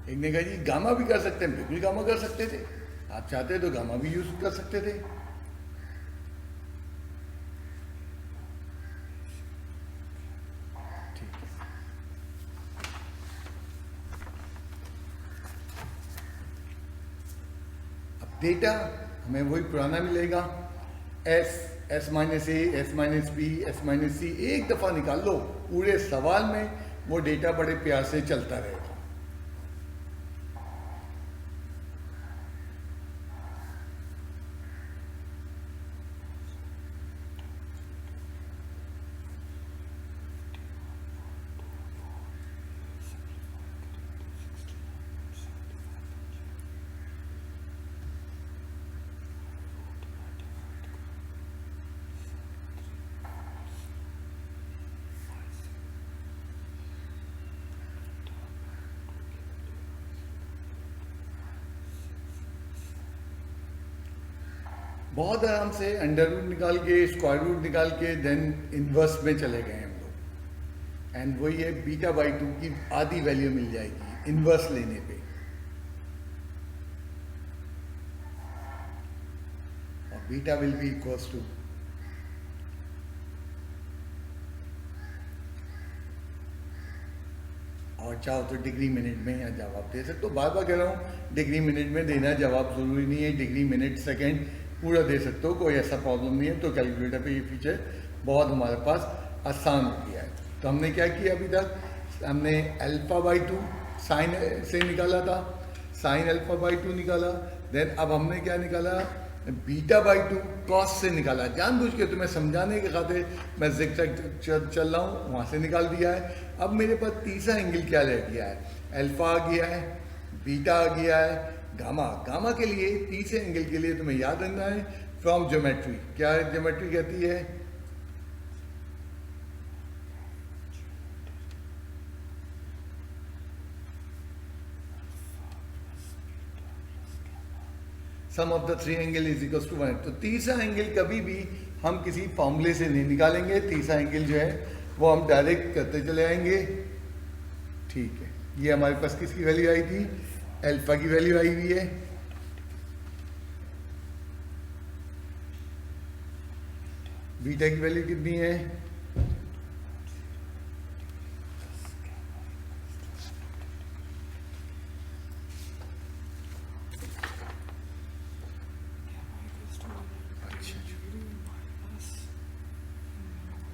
एक ने कहा जी गामा भी कर सकते हैं, बिल्कुल गामा कर सकते थे, आप चाहते तो गामा भी यूज कर सकते थे। ठीक है, अब डेटा हमें वही पुराना मिलेगा, S minus A, S minus B, S minus C, एक दफ़ा निकाल लो, पूरे सवाल में वो डेटा बड़े प्यार से चलता रहेगा। बहुत आराम से अंडर रूट निकाल के, स्क्वायर रूट निकाल के, देन इनवर्स में चले गए हम लोग। एंड वही है बीटा बाई 2 की आधी वैल्यू मिल जाएगी इनवर्स लेने पे, और beta will be equals to और चाहो तो डिग्री मिनट में या जवाब दे सकते हो। बार बार कह रहा हूँ डिग्री मिनट में देना जवाब ज़रूरी नहीं है, डिग्री मिनट सेकेंड पूरा दे सकते हो, कोई ऐसा प्रॉब्लम नहीं है। तो कैलकुलेटर पे ये फीचर बहुत हमारे पास आसान हो गया है। तो हमने क्या किया अभी तक, हमने अल्फा बाई 2 साइन से निकाला था, साइन अल्फा बाई 2 निकाला, देन अब हमने क्या निकाला, बीटा बाई 2 कॉस से निकाला। जानबूझ के तुम्हें समझाने के खातिर मैं ज़िगज़ैग चल रहा हूँ, वहाँ से निकाल दिया है। अब मेरे पास तीसरा एंगल क्या रह गया है, अल्फा आ गया है, बीटा आ गया है, गामा। गामा के लिए तीसरे एंगल के लिए तुम्हें याद रखना है फ्रॉम ज्योमेट्री। क्या ज्योमेट्री कहती है, sum of the 3 angle is equal to 1। तो तीसरा एंगल कभी भी हम किसी फॉर्मूले से नहीं निकालेंगे, तीसरा एंगल जो है वो हम डायरेक्ट करते चले आएंगे। ठीक है, ये हमारे पास किसकी वैल्यू आई थी, अल्फा की वैल्यू आई हुई है। बीटा की वैल्यू कितनी है,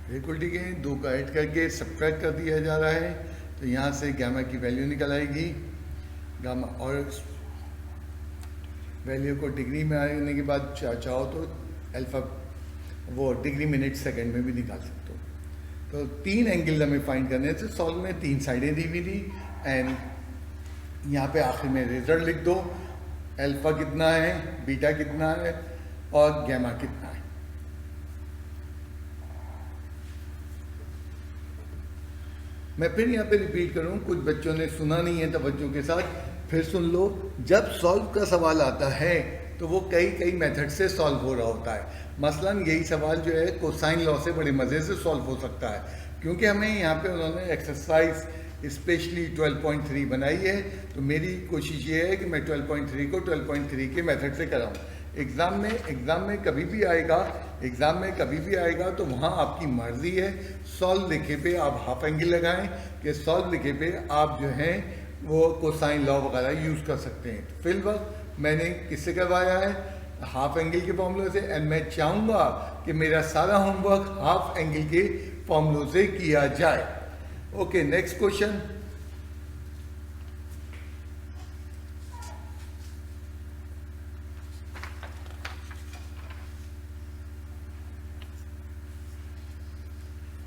बिल्कुल ठीक है, 2 का ऐड करके सब्ट्रैक्ट कर दिया जा रहा है, तो यहाँ से गामा की वैल्यू निकल आएगी। गामा और वैल्यू को डिग्री में आने के बाद चाहो तो अल्फा वो डिग्री मिनट सेकंड में भी निकाल सकते हो। तो 3 एंगल हमें फाइंड करने से सॉल्व में 3 साइडें दी हुई थी, एंड यहाँ पे आखिर में रिजल्ट लिख दो, अल्फा कितना है, बीटा कितना है और गैमा कितना है। मैं फिर यहाँ पे रिपीट करूँ, कुछ बच्चों ने सुना नहीं है तवज्जो के साथ, फिर सुन लो। जब सॉल्व का सवाल आता है तो वो कई मेथड से सॉल्व हो रहा होता है। मसलन यही सवाल जो है कोसाइन लॉ से बड़े मज़े से सॉल्व हो सकता है, क्योंकि हमें यहाँ पे उन्होंने एक्सरसाइज स्पेशली 12.3 बनाई है। तो मेरी कोशिश ये है कि मैं 12.3 को 12.3 के मेथड से कराऊँ। एग्ज़ाम में कभी भी आएगा तो वहाँ आपकी मर्ज़ी है। सॉल्व लिखे पे आप हाफ एंगल लगाएं कि सॉल्व लिखे पे आप जो हैं वो कोसाइन लॉ वगैरह यूज़ कर सकते हैं। फिल वर्क मैंने किससे करवाया है, हाफ एंगल के फॉर्मूले से, एंड मैं चाहूँगा कि मेरा सारा होमवर्क हाफ एंगल के फॉर्मूलों से किया जाए। Okay, next question.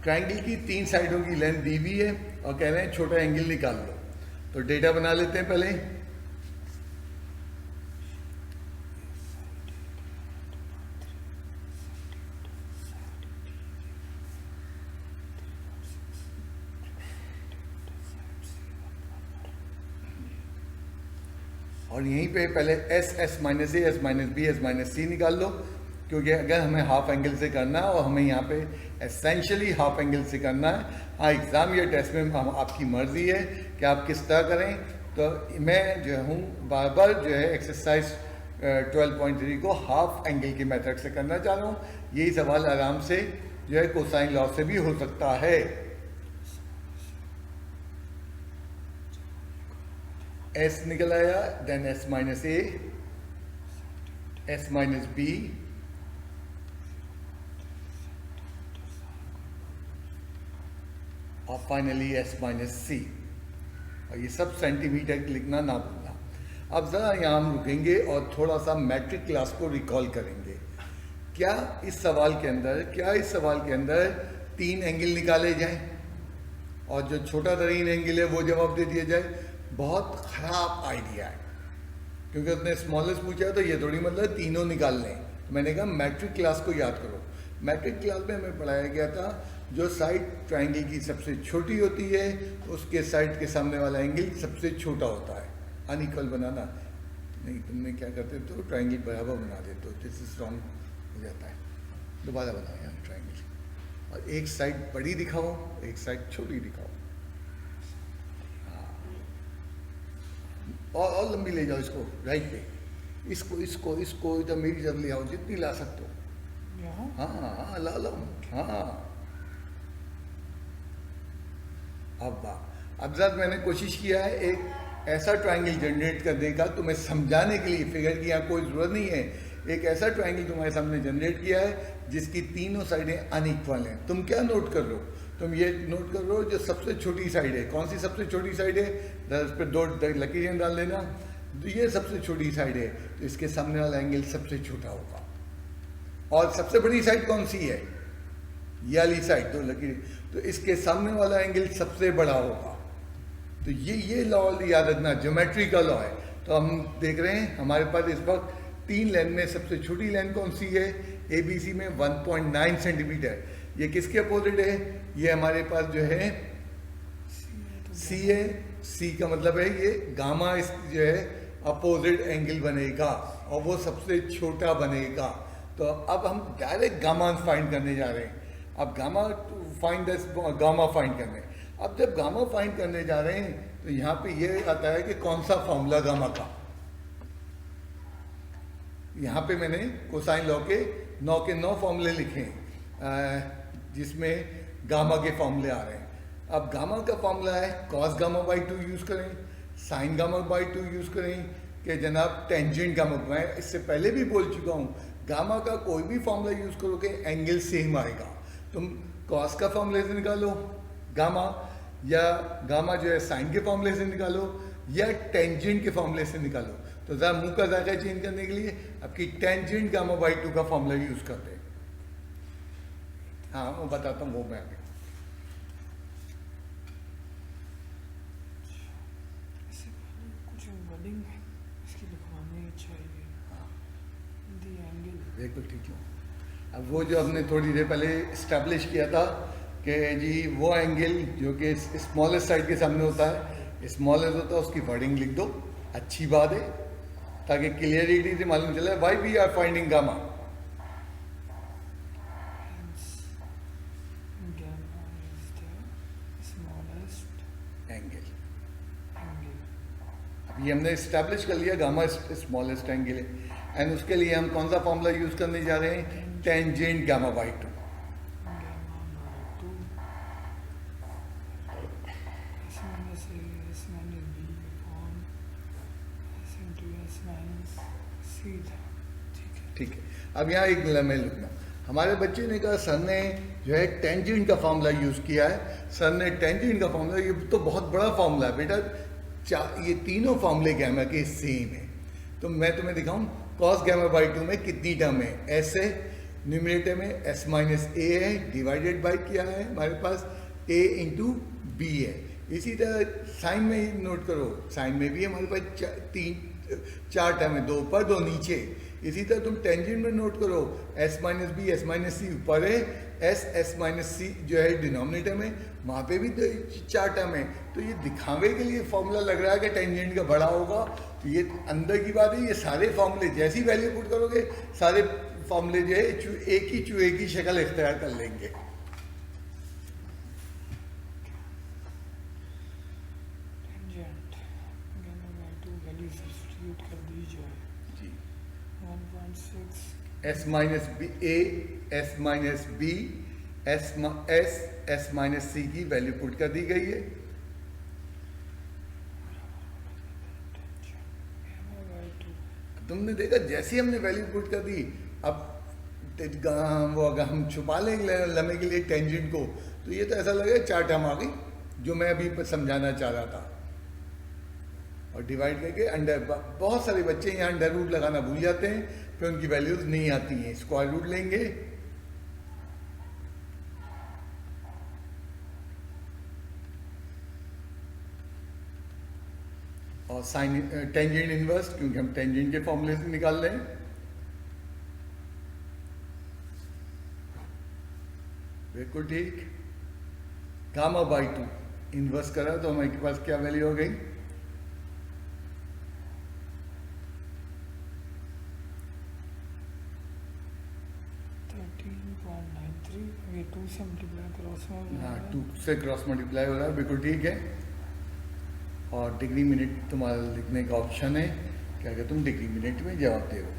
ट्रायंगल की 3 साइडों की लेंथ दी हुई है और कह रहे हैं छोटा एंगल निकाल लो। तो डेटा बना लेते हैं पहले। और यहीं पे पहले S minus A, S minus B, S minus C निकाल लो, क्योंकि अगर हमें हाफ एंगल से करना है और हमें यहाँ पे एसेंशियली हाफ एंगल से करना है। हाँ, एग्ज़ाम या टेस्ट में आपकी मर्ज़ी है कि आप किस तरह करें। तो मैं जो हूँ बार बार जो है एक्सरसाइज 12.3 को हाफ एंगल के मेथड से करना चाह रहा हूँ। यही सवाल आराम से जो है कोसाइन लॉ से भी हो सकता है। एस निकल आया, then S minus A, S minus B, और फाइनली एस माइनस सी। और ये सब सेंटीमीटर लिखना ना भूलना। अब ज़रा यहाँ हम रुकेंगे और थोड़ा सा मैट्रिक क्लास को रिकॉल करेंगे। क्या इस सवाल के अंदर 3 एंगल निकाले जाएं और जो छोटा तरीन एंगल है वो जवाब दे दिया जाए? बहुत ख़राब आइडिया है, क्योंकि उसने स्मॉलेस्ट पूछा है तो ये थोड़ी मतलब तीनों निकाल लें। तो मैंने कहा मैट्रिक क्लास को याद करो। मैट्रिक क्लास में हमें पढ़ाया गया था जो साइड ट्रायंगल की सबसे छोटी होती है उसके साइड के सामने वाला एंगल सबसे छोटा होता है। अनइक्वल बनाना नहीं, तुमने क्या करते तो ट्रायंगल बराबर बना देते हो, दिस इज रॉन्ग हो जाता है। दोबारा बनाओ यहाँ ट्रायंगल और एक साइड बड़ी दिखाओ, एक साइड छोटी दिखाओ। और लंबी ले जाओ इसको राइट पे, इसको इधर मेरी जब ले आओ, जितनी ला सकते हो। हाँ ला लो। हाँ अब जब मैंने कोशिश किया है एक ऐसा ट्रायंगल जनरेट करने का, तुम्हें समझाने के लिए, फिगर की यहाँ कोई ज़रूरत नहीं है। एक ऐसा ट्रायंगल तुम्हारे सामने जनरेट किया है जिसकी तीनों साइडें अनइक्वल हैं। तुम क्या नोट कर लो, तुम ये नोट कर लो जो सबसे छोटी साइड है। कौन सी सबसे छोटी साइड है? उस पर 2 लकीरें डाल देना। तो ये सबसे छोटी साइड है, तो इसके सामने वाला एंगल सबसे छोटा होगा। और सबसे बड़ी साइड कौन सी है? ये वाली साइड, 2 लकीरें, तो इसके सामने वाला एंगल सबसे बड़ा होगा। तो ये लॉ याद रखना, ज्योमेट्री का लॉ है। तो हम देख रहे हैं हमारे पास इस वक्त 3 लेंथ में सबसे छोटी लेंथ कौन सी है? ABC में 1.9 सेंटीमीटर। ये किसके अपोजिट है? ये हमारे पास जो है C है। C का मतलब है ये गामा इस जो है अपोजिट एंगल बनेगा और वो सबसे छोटा बनेगा। तो अब हम डायरेक्ट गामा फाइंड करने जा रहे हैं। अब गामा फाइंड करने, अब जब गामा फाइंड करने जा रहे हैं तो यहाँ पे ये आता है कि कौन सा फॉर्मूला गामा का। यहाँ पे मैंने कोसाइन लॉ के 9 फॉर्मूले लिखे हैं जिसमें गामा के फॉर्मूले आ रहे हैं। अब गामा का फॉर्मूला है cos गामा बाई 2 यूज़ करें, साइन गामा बाई 2 यूज़ करें कि जनाब टेंजेंट गामा। मैं इससे पहले भी बोल चुका हूँ, गामा का कोई भी फॉर्मूला यूज़ करोगे एंगल सेम आएगा। तुम कॉस का फॉर्मूले से निकालो गामा, या गामा जो है साइन के फॉर्मूले से निकालो, या टेंजेंट के फॉर्मूले से निकालो। तो ज़रा मुंह का जायका चेंज करने के लिए आपकी टेंजेंट गामा बाई 2 का फॉर्मूला यूज़ करते हैं। हाँ मैं बताता हूँ वो मैं अभी। कुछ वर्डिंग इसकी लिखवानी चाहिए। दी एंगल बिल्कुल ठीक है। अब वो जो हमने थोड़ी देर पहले इस्टेब्लिश किया था कि जी वो एंगल जो कि स्मॉलेस्ट साइड के सामने होता है, स्मॉलेस्ट होता है, उसकी वर्डिंग लिख दो, अच्छी बात है, ताकि क्लियरिटी से मालूम चले why we are finding gamma. gamma is the smallest angle angle। अब ये हमने इस्टेब्लिश कर लिया गामा स्मॉलेस्ट एंगल है, एंड उसके लिए हम कौन सा फॉर्मूला यूज़ करने जा रहे हैं? Tangent gamma by 2। ठीक है। अब यहाँ एक लम्हे लिखना, हमारे बच्चे ने कहा सर ने जो है टेंजेंट का फॉर्मूला यूज़ किया है, सर ने टेंजेंट का फॉर्मूला, ये तो बहुत बड़ा फॉर्मूला है बेटा, ये तीनों फॉर्मूले गैमा के सेम है। तो मैं तुम्हें दिखाऊं कॉस गैमा बाई 2 में कितनी टर्म है। एस है न्यूमरेटर में, एस माइनस ए है, डिवाइडेड बाई क्या है हमारे पास, ए इंटू बी है। इसी तरह साइन में नोट करो, साइन में भी हमारे पास चार टर्म है, 2 ऊपर 2 नीचे। इसी तरह तुम टेंजेंट में नोट करो, S minus B S minus C ऊपर है, एस माइनस सी जो है डिनोमिनेटर में, वहाँ पे भी 4 टर्म है। तो ये दिखावे के लिए फॉर्मूला लग रहा है कि टेंजेंट का बड़ा होगा, तो ये अंदर की बात है। ये सारे फॉर्मूले जैसी वैल्यू पुट करोगे सारे फॉर्मूले जो है एक ही चूहे की शक्ल इख्तियार कर लेंगे। Tangent gamma by 2 value substitute कर दी जाए जी 1.6 S minus B A, S minus B, S minus C की वैल्यू पुट कर दी गई है। gamma by 2 तुमने देखा जैसे हमने वैल्यू पुट कर दी, अब वो अगर हम छुपा लेंगे लम्हे के लिए टेंजेंट को, तो ये तो ऐसा लगेगा 4 टर्म आ गई जो मैं अभी समझाना चाह रहा था। और डिवाइड करके अंडर, बहुत सारे बच्चे यहाँ अंडर रूट लगाना भूल जाते हैं, फिर उनकी वैल्यूज नहीं आती हैं। स्क्वायर रूट लेंगे, और साइन टेंजेंट इनवर्स, क्योंकि हम टेंजेंट के फॉर्मूले से निकाल रहे हैं। बिल्कुल ठीक। गामा बाई 2 इनवर्स करा तो हमारे पास क्या वैल्यू हो गई? 13.93। ये 2 से मल्टीप्लाई क्रॉस में हाँ 2 से क्रॉस मल्टीप्लाई हो रहा है, बिल्कुल ठीक है। और डिग्री मिनट तुम्हारा लिखने का ऑप्शन है कि अगर तुम डिग्री मिनट में जवाब दे हो,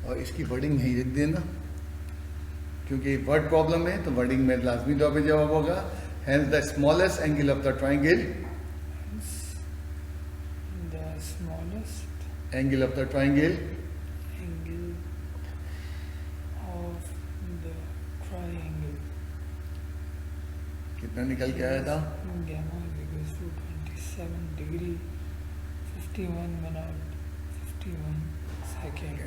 और इसकी वर्डिंग यही लिख देना, क्योंकि वर्ड प्रॉब्लम है तो वर्डिंग में लाजमी तौर पे जवाब होगा। Hence the smallest angle of the triangle, the smallest angle of the triangle angle of the triangle कितना निकल के आया था? gamma equals to 27 degree 51 minute 51 second।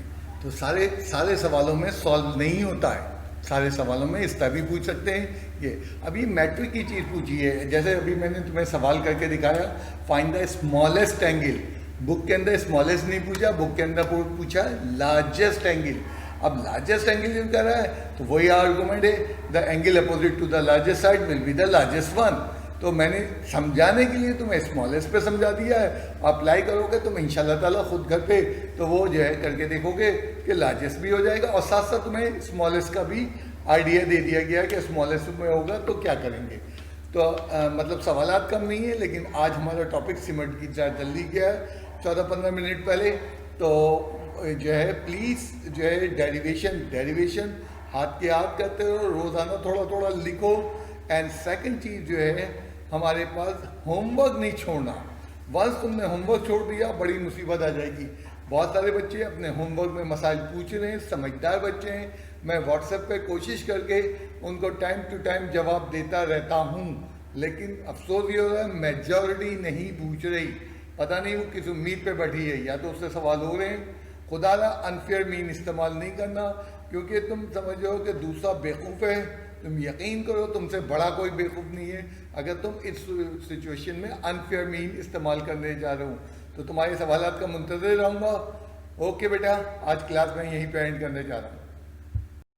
तो सारे सवालों में सॉल्व नहीं होता है, सारे सवालों में इस तरह भी पूछ सकते हैं। ये अभी मैट्रिक की चीज़ पूछी है, जैसे अभी मैंने तुम्हें सवाल करके दिखाया, find the smallest angle. Book के अंदर स्मॉलेस्ट नहीं पूछा, बुक के अंदर पूछा लार्जेस्ट एंगल। अब लार्जेस्ट एंगल जो कर रहा है तो वही आर्गूमेंट है, the angle opposite to the largest side will be the largest one. तो मैंने समझाने के लिए तुम्हें स्मॉलेस्ट पे समझा दिया है, अप्लाई करोगे तुम इंशाल्लाह ताला खुद घर पे तो वो जो है करके देखोगे कि लार्जेस्ट भी हो जाएगा, और साथ साथ तुम्हें स्मॉलेस्ट का भी आइडिया दे दिया गया कि स्मॉलेस्ट में होगा तो क्या करेंगे। तो मतलब सवालात कम नहीं है, लेकिन आज हमारा टॉपिक सिमट की तरह जल्दी गया है 14-15 मिनट पहले। तो जो है प्लीज़ जो है डेरिवेशन हाथ के हाथ करते हो, रोज़ाना थोड़ा थोड़ा लिखो। एंड सेकंड चीज़ जो है हमारे पास होमवर्क नहीं छोड़ना। वंस तुमने होमवर्क छोड़ दिया बड़ी मुसीबत आ जाएगी। बहुत सारे बच्चे अपने होमवर्क में मसाइल पूछ रहे हैं, समझदार बच्चे हैं, मैं व्हाट्सएप पे कोशिश करके उनको टाइम टू टाइम जवाब देता रहता हूँ, लेकिन अफसोस ये हो रहा है मेजॉरिटी नहीं पूछ रही। पता नहीं वो किस उम्मीद पे बैठी है, या तो उससे सवाल हो रहे हैं। खुदा ना अनफेयर मीन इस्तेमाल नहीं करना, क्योंकि तुम समझो कि दूसरा बेवकूफ़ है, तुम यकीन करो तुमसे बड़ा कोई बेवकूफ़ नहीं है। अगर तुम इस सिचुएशन में अनफेयर मीन इस्तेमाल करने जा रहे हो तो तुम्हारे सवालात का मुंतज़िर रहूँगा। ओके बेटा, आज क्लास में यहीं पे एंड करने जा रहा हूँ।